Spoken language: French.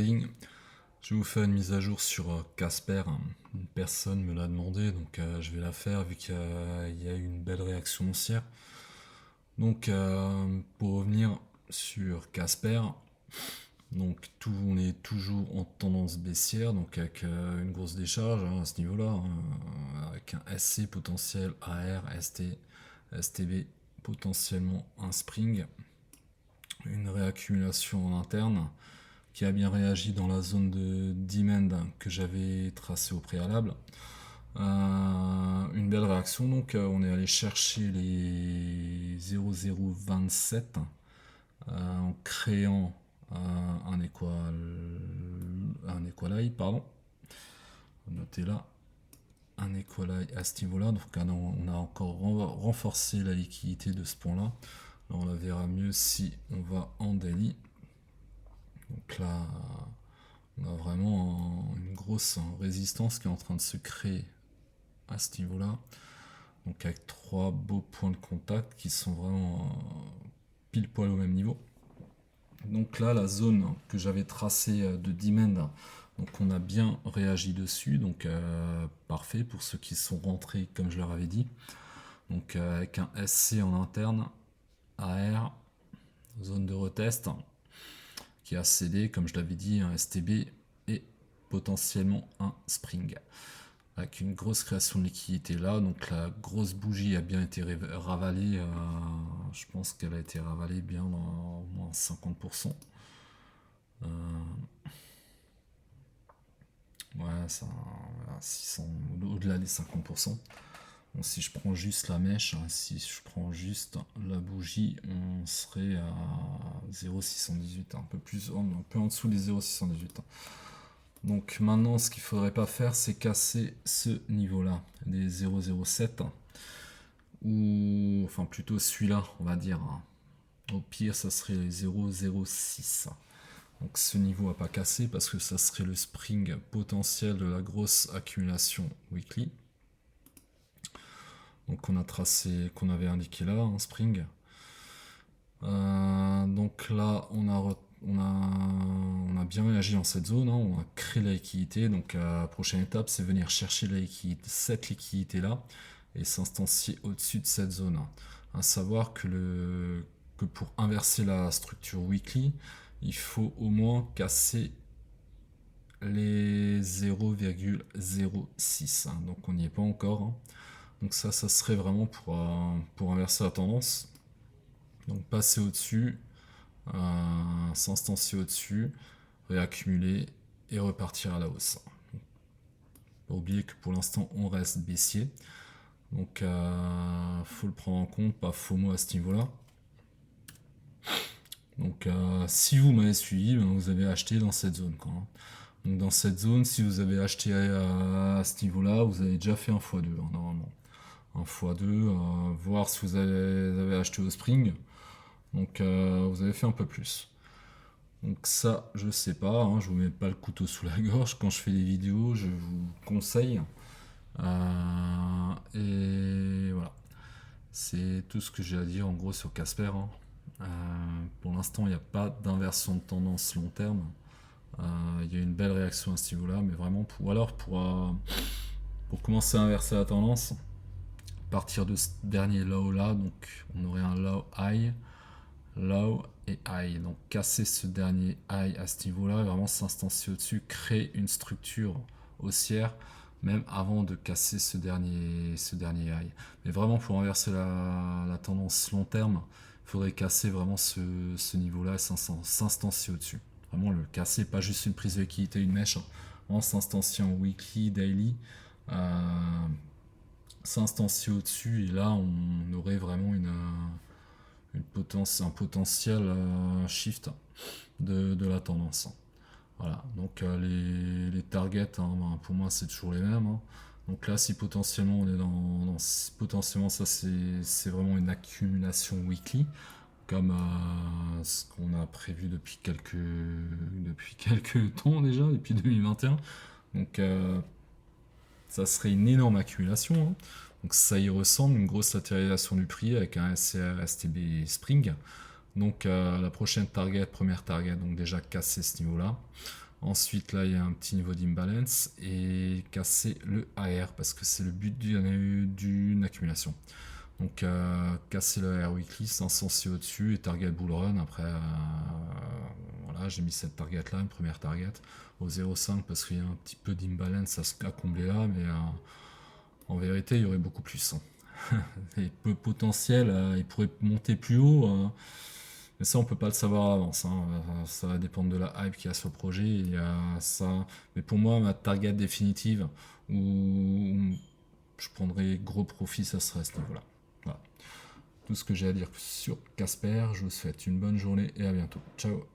Je vais vous faire une mise à jour sur Casper. Une personne me l'a demandé, donc je vais la faire vu qu'il y a eu une belle réaction haussière. Donc pour revenir sur Casper, donc on est toujours en tendance baissière, donc avec une grosse décharge à ce niveau-là, avec un SC potentiel AR, ST, STB, potentiellement un spring, une réaccumulation en interne qui a bien réagi dans la zone de demand que j'avais tracée au préalable. Une belle réaction, donc on est allé chercher les 0,027 en créant un equal pardon. Notez là un equal à ce niveau-là, donc on a encore renforcé la liquidité de ce point-là. On la verra mieux si on va en daily. Donc là, on a vraiment une grosse résistance qui est en train de se créer à ce niveau-là. Donc avec trois beaux points de contact qui sont vraiment pile poil au même niveau. Donc là, la zone que j'avais tracée de demand, donc on a bien réagi dessus, donc parfait pour ceux qui sont rentrés comme je leur avais dit. Donc avec un SC en interne, AR, zone de retest, qui a cédé, comme je l'avais dit, un STB et potentiellement un spring. Avec une grosse création de liquidité là, donc la grosse bougie a bien été ravalée, je pense qu'elle a été ravalée bien dans au moins 50%. Ouais, ça, 600, au-delà des 50%. Bon, si je prends juste la mèche, si je prends juste la bougie, on serait à 0,618, un peu plus, un peu en dessous des 0,618. Donc maintenant, ce qu'il faudrait pas faire, c'est casser ce niveau-là, des 0,07, ou enfin plutôt celui-là, on va dire. Au pire, ça serait les 0,06. Donc ce niveau à pas casser parce que ça serait le spring potentiel de la grosse accumulation weekly. Donc on a tracé, qu'on avait indiqué là, un spring. Donc là, on a bien réagi dans cette zone, on a créé la liquidité. Donc la prochaine étape, c'est venir chercher cette liquidité-là et s'instancier au-dessus de cette zone. À savoir que pour inverser la structure weekly, il faut au moins casser les 0,06. Donc on n'y est pas encore. Donc ça serait vraiment pour inverser la tendance. Donc passer au-dessus, s'instancier au-dessus, réaccumuler et repartir à la hausse. Pas oublier que pour l'instant on reste baissier. Donc faut le prendre en compte, pas FOMO à ce niveau-là. Donc si vous m'avez suivi, vous avez acheté dans cette zone. Donc dans cette zone, si vous avez acheté à ce niveau-là, vous avez déjà fait un x2 normalement. Un x2, voir si vous avez acheté au spring. Donc vous avez fait un peu plus. Donc ça, je sais pas, je vous mets pas le couteau sous la gorge quand je fais des vidéos, je vous conseille. Et voilà. C'est tout ce que j'ai à dire en gros sur Casper. Pour l'instant, il n'y a pas d'inversion de tendance long terme. Il y a une belle réaction à ce niveau-là, mais vraiment pour commencer à inverser la tendance, à partir de ce dernier low là, donc on aurait un low high, low et high. Donc casser ce dernier high à ce niveau-là, vraiment s'instancier au-dessus, créer une structure haussière, même avant de casser ce dernier high. Mais vraiment pour inverser la tendance long terme, il faudrait casser vraiment ce niveau-là et s'instancier au-dessus. Vraiment le casser, pas juste une prise de liquidité, une mèche, vraiment s'instancier en weekly, daily, s'instancier au-dessus et là on aurait vraiment un potentiel shift de la tendance. Voilà, donc les targets, pour moi c'est toujours les mêmes. Donc là, si potentiellement on est potentiellement ça c'est vraiment une accumulation weekly, comme ce qu'on a prévu depuis quelques temps déjà, depuis 2021. Donc ça serait une énorme accumulation. Donc ça y ressemble, une grosse latéralisation du prix avec un SCR, STB Spring. Donc la prochaine première target, donc déjà casser ce niveau-là. Ensuite, là, il y a un petit niveau d'imbalance et casser le AR parce que c'est le but d'une accumulation. Donc, casser le AR weekly, s'encenser au-dessus et target bull run. Après, voilà, j'ai mis cette target là, une première target au 0,5 parce qu'il y a un petit peu d'imbalance à combler là, mais en vérité, il y aurait beaucoup plus. Et peu potentiel, il pourrait monter plus haut. Mais ça, on peut pas le savoir à l'avance. Ça va dépendre de la hype qu'il y a sur le projet. Il y a ça. Mais pour moi, ma target définitive, où je prendrais gros profit, ça serait à ce niveau-là. Voilà. Tout ce que j'ai à dire sur Casper. Je vous souhaite une bonne journée et à bientôt. Ciao.